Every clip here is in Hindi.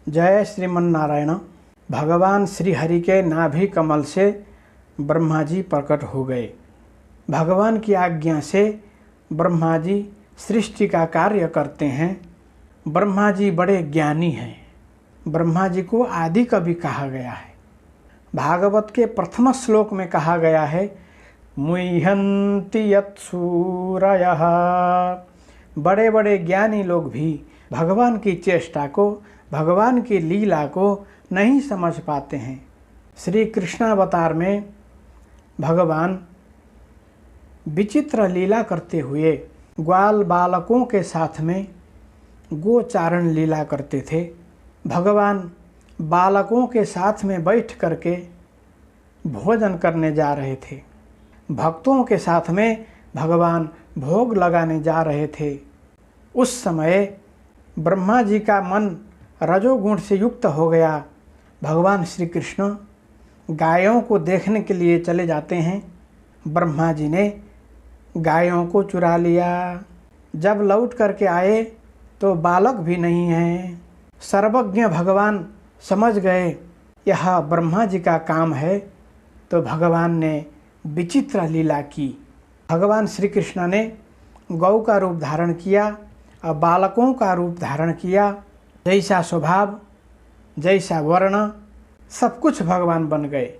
जय श्रीमन्नारायण। भगवान श्री हरि के नाभि कमल से ब्रह्मा जी प्रकट हो गए। भगवान की आज्ञा से ब्रह्मा जी सृष्टि का कार्य करते हैं। ब्रह्मा जी बड़े ज्ञानी हैं। ब्रह्मा जी को आदि कवि कहा गया है। भागवत के प्रथम श्लोक में कहा गया है, मुह्यन्ति यत्सूरयः। बड़े बड़े ज्ञानी लोग भी भगवान की चेष्टा को, भगवान की लीला को नहीं समझ पाते हैं। श्री कृष्णावतार में भगवान विचित्र लीला करते हुए ग्वाल बालकों के साथ में गोचारण लीला करते थे। भगवान बालकों के साथ में बैठ करके भोजन करने जा रहे थे। भक्तों के साथ में भगवान भोग लगाने जा रहे थे। उस समय ब्रह्मा जी का मन रजोगुण से युक्त हो गया। भगवान श्री कृष्ण गायों को देखने के लिए चले जाते हैं। ब्रह्मा जी ने गायों को चुरा लिया। जब लौट करके आए तो बालक भी नहीं है। सर्वज्ञ भगवान समझ गए यह ब्रह्मा जी का काम है, तो भगवान ने विचित्र लीला की। भगवान श्री कृष्ण ने गौ का रूप धारण किया और बालकों का रूप धारण किया। जैसा स्वभाव, जैसा वर्ण, सब कुछ भगवान बन गए।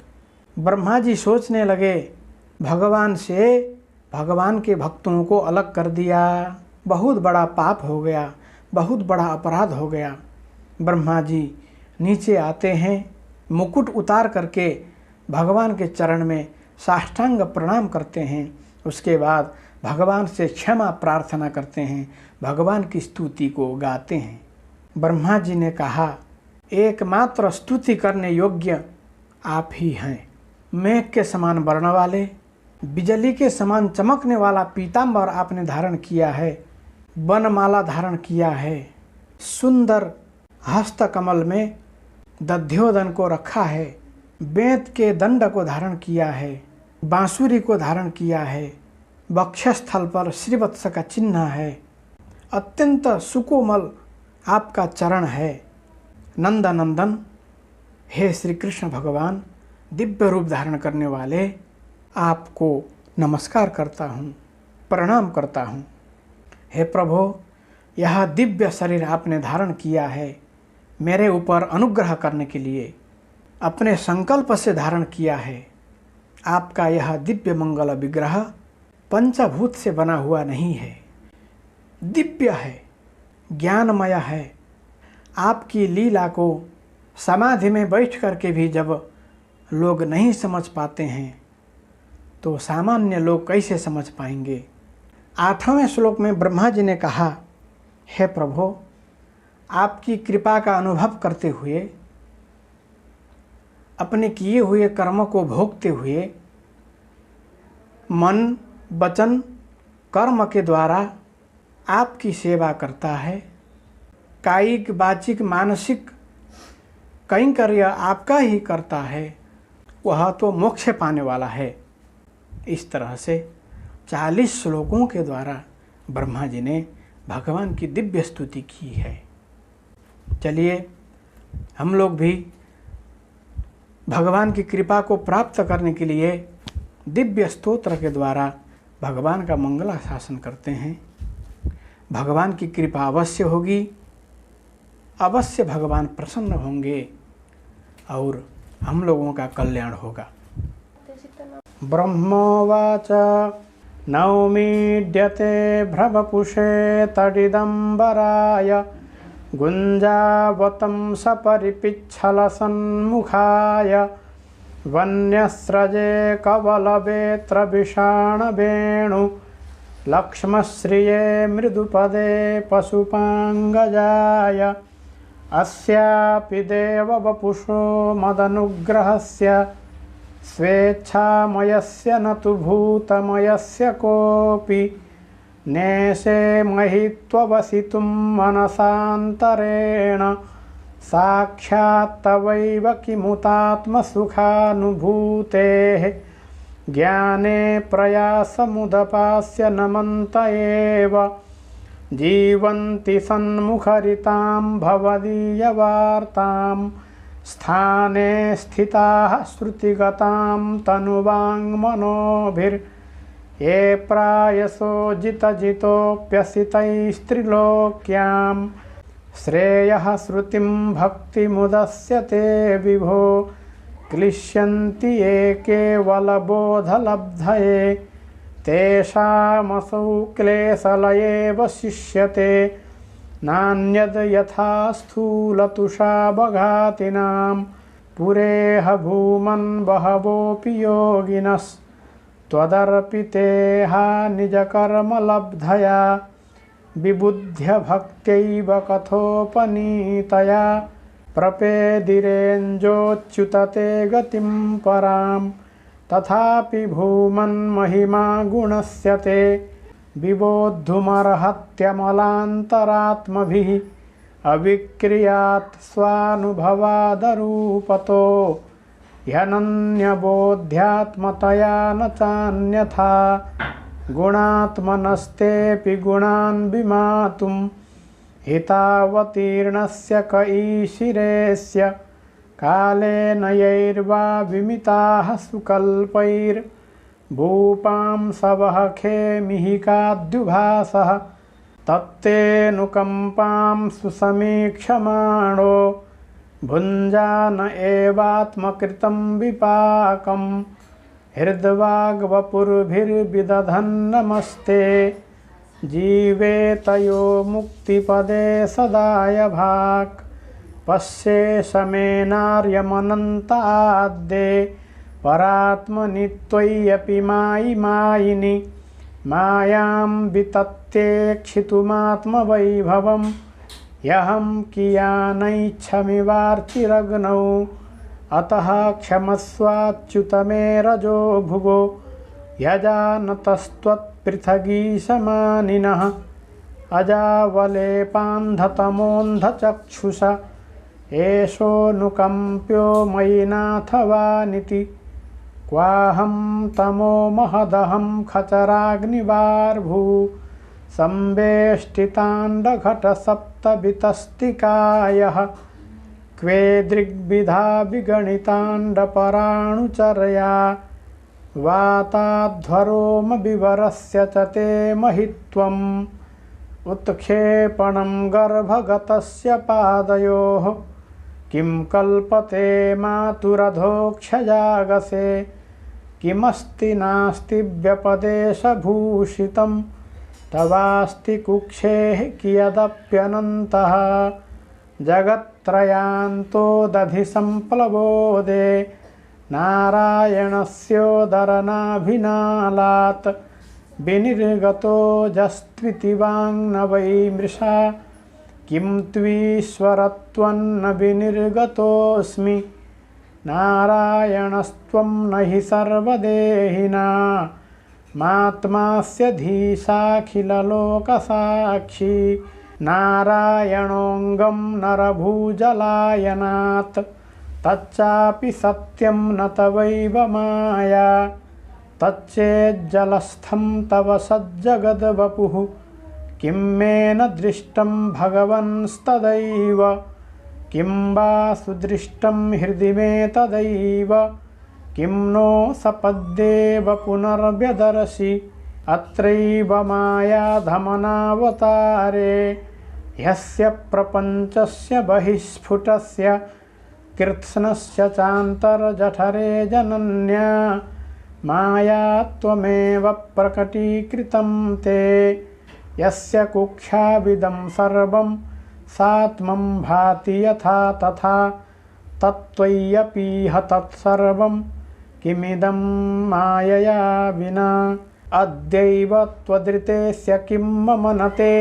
ब्रह्मा जी सोचने लगे, भगवान से भगवान के भक्तों को अलग कर दिया, बहुत बड़ा पाप हो गया, बहुत बड़ा अपराध हो गया। ब्रह्मा जी नीचे आते हैं, मुकुट उतार करके भगवान के चरण में साष्टांग प्रणाम करते हैं। उसके बाद भगवान से क्षमा प्रार्थना करते हैं, भगवान की स्तुति को गाते हैं। ब्रह्मा जी ने कहा, एकमात्र स्तुति करने योग्य आप ही हैं। मेघ के समान वर्ण वाले, बिजली के समान चमकने वाला पीताम्बर आपने धारण किया है, वनमाला धारण किया है, सुंदर हस्त कमल में दध्योदन को रखा है, बेंत के दंड को धारण किया है, बांसुरी को धारण किया है, वक्षस्थल पर श्रीवत्स का चिन्ह है, अत्यंत सुकोमल आपका चरण है। नंदनंदन हे श्री कृष्ण भगवान, दिव्य रूप धारण करने वाले, आपको नमस्कार करता हूँ, प्रणाम करता हूँ। हे प्रभु, यह दिव्य शरीर आपने धारण किया है मेरे ऊपर अनुग्रह करने के लिए, अपने संकल्प से धारण किया है। आपका यह दिव्य मंगल विग्रह पंचभूत से बना हुआ नहीं है, दिव्य है, ज्ञानमय है। आपकी लीला को समाधि में बैठ करके भी जब लोग नहीं समझ पाते हैं, तो सामान्य लोग कैसे समझ पाएंगे। 8वें श्लोक में ब्रह्मा जी ने कहा, हे प्रभु, आपकी कृपा का अनुभव करते हुए, अपने किए हुए कर्म को भोगते हुए, मन वचन कर्म के द्वारा आपकी सेवा करता है। कायिक वाचिक मानसिक कैंकर्य आपका ही करता है, वह तो मोक्ष पाने वाला है। इस तरह से 40 श्लोकों के द्वारा ब्रह्मा जी ने भगवान की दिव्य स्तुति की है। चलिए हम लोग भी भगवान की कृपा को प्राप्त करने के लिए दिव्य स्तोत्र के द्वारा भगवान का मंगलाशासन करते हैं। भगवान की कृपा अवश्य होगी, अवश्य भगवान प्रसन्न होंगे और हम लोगों का कल्याण होगा। ब्रह्मोवाच नौमीड्यते भ्रवपुषे तडिदम्बराय गुञ्जावतं सपरिपिच्छलसन्मुखाय वन्यस्रजे कवलवेत्रविषाणवेणु लक्ष्मश्रिये मृदुपदे पशुपाङ्गजाय अस्यापि देववपुषो मदनुग्रहस्य स्वेच्छामयस्य न तु भूतमयस्य कोऽपि नेशे महित्ववसितुं मनसान्तरेण साक्षात् तवैव किमुतात्मसुखानुभूतेः ज्ञाने प्रयासमुदपास्य नमन्त एव जीवन्ति सन्मुखरितां भवदीयवार्तां स्थाने स्थिताः श्रुतिगतां तनुवाङ्मनोभिर् ये प्रायसो जितजितोऽप्यसितैस्त्रिलोक्यां श्रेयः श्रुतिं भक्तिमुदस्य ते विभो क्लिश्यन्ति ये केवलबोधलब्धये तेषामसौ क्लेशलये वशिष्यते नान्यद् यथा स्थूलतुषाबघातिनां पुरेह भूमन् बहवोऽपि योगिनस्त्वदर्पितेहा निजकर्मलब्धया विबुध्य भक्त्यैव कथोपनीतया प्रपेदिरेञ्जोच्युतते गतिं परां तथापि भूमन्महिमा गुणस्य ते विबोद्धुमर्हत्यमलान्तरात्मभिः अविक्रियात् स्वानुभवादरूपतो ह्यनन्यबोध्यात्मतया न चान्यथा गुणात्मनस्तेऽपि गुणान् विमातुं हितावतीर्णस्य क ईशिरेस्य कालेन यैर्वा विमिताः सुकल्पैर्भूपां सवः खेमिहिकाद्युभासः तत्तेऽनुकम्पां सुसमीक्षमाणो भुञ्जान एवात्मकृतं विपाकं हृद्वाग्वपुर्भिर्विदधन्नमस्ते जीवेतयो मुक्तिपदे सदाय भाक् पश्येशमेनार्यमनन्ताद्दे परात्मनि त्वय्यपि मायि मायिनि मायां वितत्येक्षितुमात्मवैभवं ह्यहं कियानैच्छमिवार्चिरग्नौ अतः क्षमस्वाच्युत मे रजो भुवो यजानतस्त्वत्पृथगीशमानिनः अजावलेपान्धतमोऽन्धचक्षुष एषोऽनुकम्प्यो मयि नाथवानिति क्वाहं तमो महदहं खचराग्निवार्भू संवेष्टिताण्डघटसप्तभितस्तिकायः क्वे दृग्विधा विगणिताण्डपराणुचर्या वाताध्वरोमविवरस्य च ते महित्वम् उत्क्षेपणं गर्भगतस्य पादयोः किं कल्पते मातुरधोक्षजागसे किमस्ति नास्ति व्यपदेशभूषितं तवास्ति कुक्षेः कियदप्यनन्तः जगत्त्रयान्तो दधि सम्प्लवोदे नारायणस्योदरनाभिनालात् विनिर्गतो जस्त्विति वाङ्न वै मृषा किं त्वीश्वरत्वन्न विनिर्गतोऽस्मि नारायणस्त्वं न हि सर्वदेहिना मात्मास्य धीशाखिललोकसाक्षी नारायणोऽङ्गं नरभूजलायनात् तच्चापि सत्यं न तवैव माया तच्चेज्जलस्थं तव सज्जगद्वपुः किं मे न दृष्टं भगवंस्तदैव किं वा सुदृष्टं हृदि मे तदैव किं नो सपद्येव पुनर्व्यदर्शि अत्रैव मायाधमनावतारे ह्यस्य प्रपञ्चस्य बहिस्फुटस्य कृत्स्नस्य चान्तर्जठरे जनन्या माया त्वमेव प्रकटीकृतं ते यस्य कुख्याविदं सर्वं सात्मं भाति यथा तथा तत्त्वय्यपीह तत्सर्वं किमिदं मायया विना अद्यैव त्वदृतेस्य किं मम न ते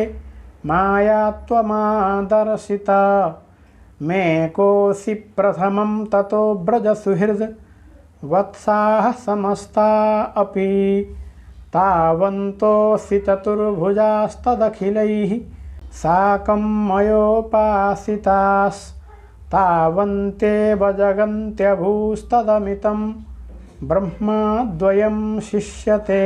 माया त्वमादर्शिता मे कोऽसि प्रथमं ततो व्रजसुहृद् वत्साः समस्ता अपि तावन्तोऽसि चतुर्भुजास्तदखिलैः साकं मयोपासितास्तावन्तेव जगन्त्यभूस्तदमितं ब्रह्माद्वयं शिष्यते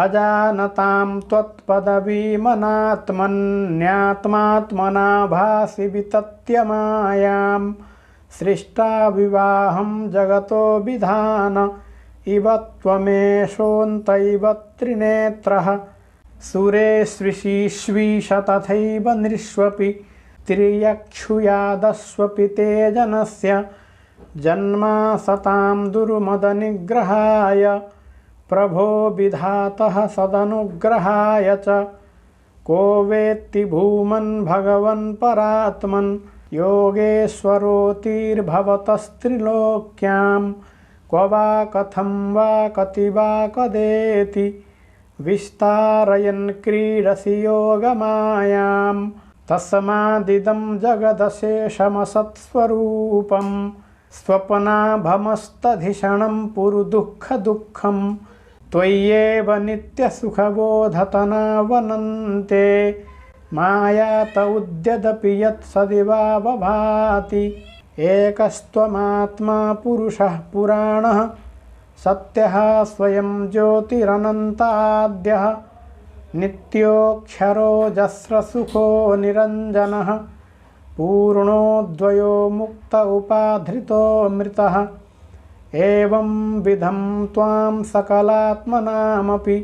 अजानतां त्वत्पदवीमनात्मन्यात्मात्मना भासि वितत्यमायां सृष्टा विवाहं जगतो विधान इव त्वमेषोऽन्त इव त्रिनेत्रः सुरेष्विशीश्वीष तथैव नृष्वपि त्र्यक्षुयादस्वपि ते जनस्य जन्मा सतां दुर्मदनिग्रहाय प्रभो विधातः सदनुग्रहाय च को वेत्ति भूमन् भगवन् परात्मन् योगेश्वरोऽतिर्भवतस्त्रिलोक्यां क्व वा कथं वा कति वा कदेति विस्तारयन् क्रीडसि योगमायां तस्मादिदं जगदशेषमसत्स्वरूपं स्वप्नाभमस्तधिषणं पुरुदुःखदुःखं त्वय्येव नित्यसुखबोधतनावनन्ते मायात उद्यदपि यत्सदिवावभाति एकस्त्वमात्मा पुरुषः पुराणः सत्यः स्वयं ज्योतिरनन्ताद्यः नित्योऽक्षरोऽजस्रसुखो निरञ्जनः पूर्णोऽद्वयो मुक्त उपाधृतोऽमृतः एवं विधं त्वां सकलात्मनामपि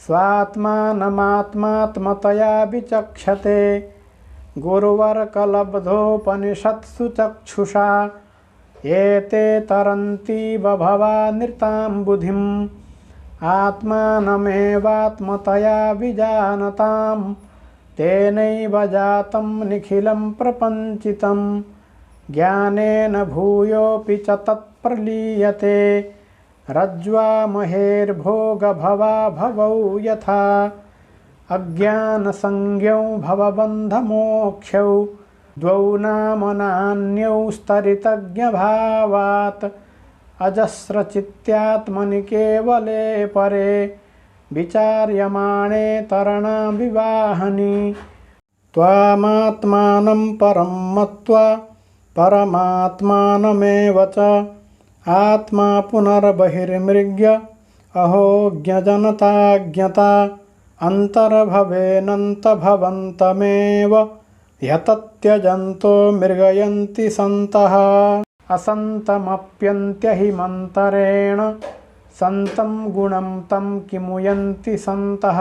स्वात्मानमात्मात्मतया विचक्षते गुरुवर्कलब्धोपनिषत्सु चक्षुषा एते तरन्ति बभवानृतां बुधिम् आत्मानमेवात्मतया विजानतां तेनैव जातं निखिलं प्रपञ्चितं ज्ञानेन भूयोऽपि च तत्प्रलीयते रज्ज्वामहेर्भोगभवा भवौ यथा अज्ञानसंज्ञौ भवबन्धमोक्षौ द्वौ नाम नान्यौ स्तरितज्ञभावात् अजस्रचित्यात्मनि केवले परे विचार्यमाणे तरणाविवाहनि त्वामात्मानं परं मत्वा परमात्मानमेव च आत्मा पुनर्बहिर्मृग्य अहो ज्ञजनताज्ञता अन्तर्भवेनन्तभवन्तमेव ह्यतत्यजन्तो मृगयन्ति सन्तः असन्तमप्यन्त्यहिमन्तरेण सन्तं गुणं तं किमुयन्ति सन्तः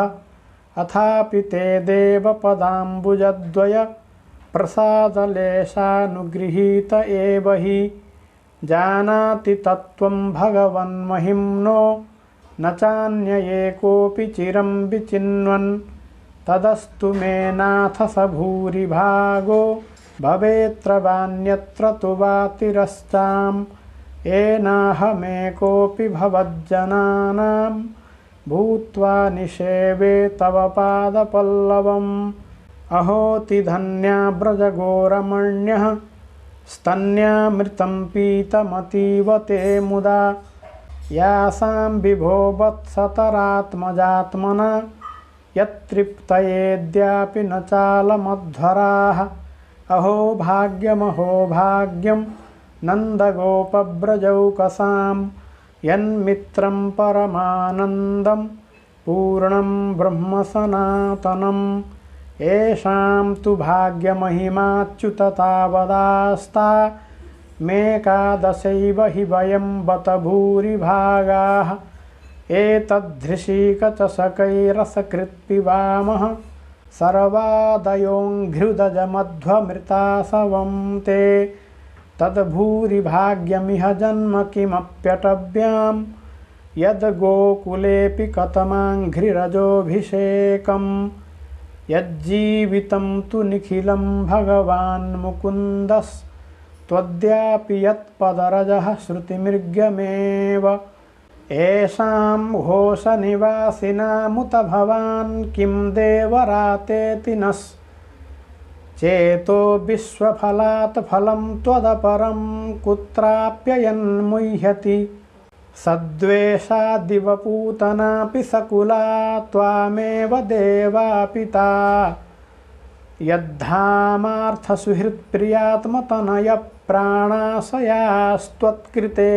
अथापि ते देवपदाम्बुजद्वय प्रसादलेशानुगृहीत एव हि जानाति तत्त्वं भगवन्महिम्नो न चान्य एकोऽपि चिरं विचिन्वन् तदस्तु मे नाथ स भूरिभागो भवेत्र वान्यत्र तु वा तिरश्चाम् येनाहमेकोऽपि भवज्जनानां भूत्वा निषेवे तव पादपल्लवम् अहोति धन्या व्रजगोरमण्यः स्तन्यामृतं पीतमतीव ते मुदा यासां विभो वत्सतरात्मजात्मना यत्तृप्तयेद्यापि न चालमध्वराः अहो भाग्यं नन्दगोपव्रजौकसां यन्मित्रं परमानन्दं पूर्णं ब्रह्म सनातनम् येषां तु भाग्यमहिमाच्युततावदास्ता मेकादशैव हि वयं बत भूरिभागाः एतद्धृषीकचषकैरसकृत्पिबामः सर्वादयोऽङ्घ्रुदजमध्वमृतासवं ते तद्भूरिभाग्यमिह जन्म किमप्यटव्यां यद्गोकुलेऽपि कतमाङ्घ्रिरजोऽभिषेकम् यज्जीवितं तु निखिलं भगवान् मुकुन्दस्त्वद्यापि यत्पदरजः श्रुतिमृग्यमेव येषां घोषनिवासिनामुत भवान् किं देवरातेति नः चेतो विश्वफलात् फलं त्वदपरं कुत्राप्ययन्मुह्यति सद्वेषादिवपूतनापि सकुला त्वामेव देवा पिता यद्धामार्थसुहृत्प्रियात्मतनयप्राणाशयास्त्वत्कृते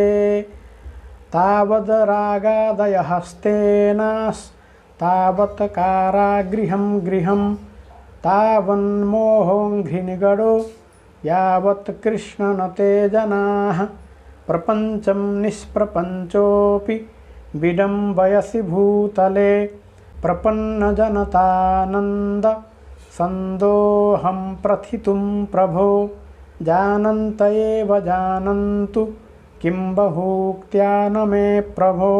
तावद् रागादयहस्तेनास् तावत् कारागृहं गृहं तावन्मोहोऽघ्रिनिगडो यावत् कृष्ण न ते जनाः प्रपञ्चं निष्प्रपञ्चोऽपि विडम्बयसि भूतले प्रपन्नजनतानन्द सन्दोहं प्रथितुं प्रभो जानन्त एव जानन्तु किं बहूक्त्या न मे प्रभो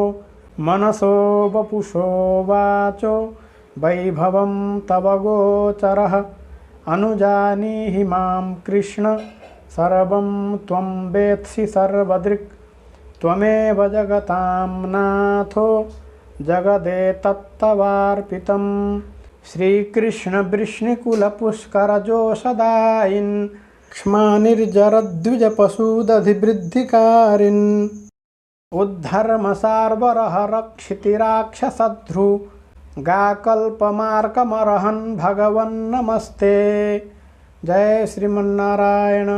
मनसो वपुषो वाचो वैभवं तव गोचरः अनुजानीहि मां कृष्ण सर्वं त्वं वेत्सि सर्वदृक् त्वमेव जगतां नाथो जगदेतत्तवार्पितं श्रीकृष्ण वृष्णिकुलपुष्करजोषदायिन् क्ष्मानिर्जरद्विजपशुदधिवृद्धिकारिन् उद्धर्मसार्वरहरक्षितिराक्षसध्रु गाकल्पमार्कमर्हन् भगवन् नमस्ते। जय श्रीमन्नारायण।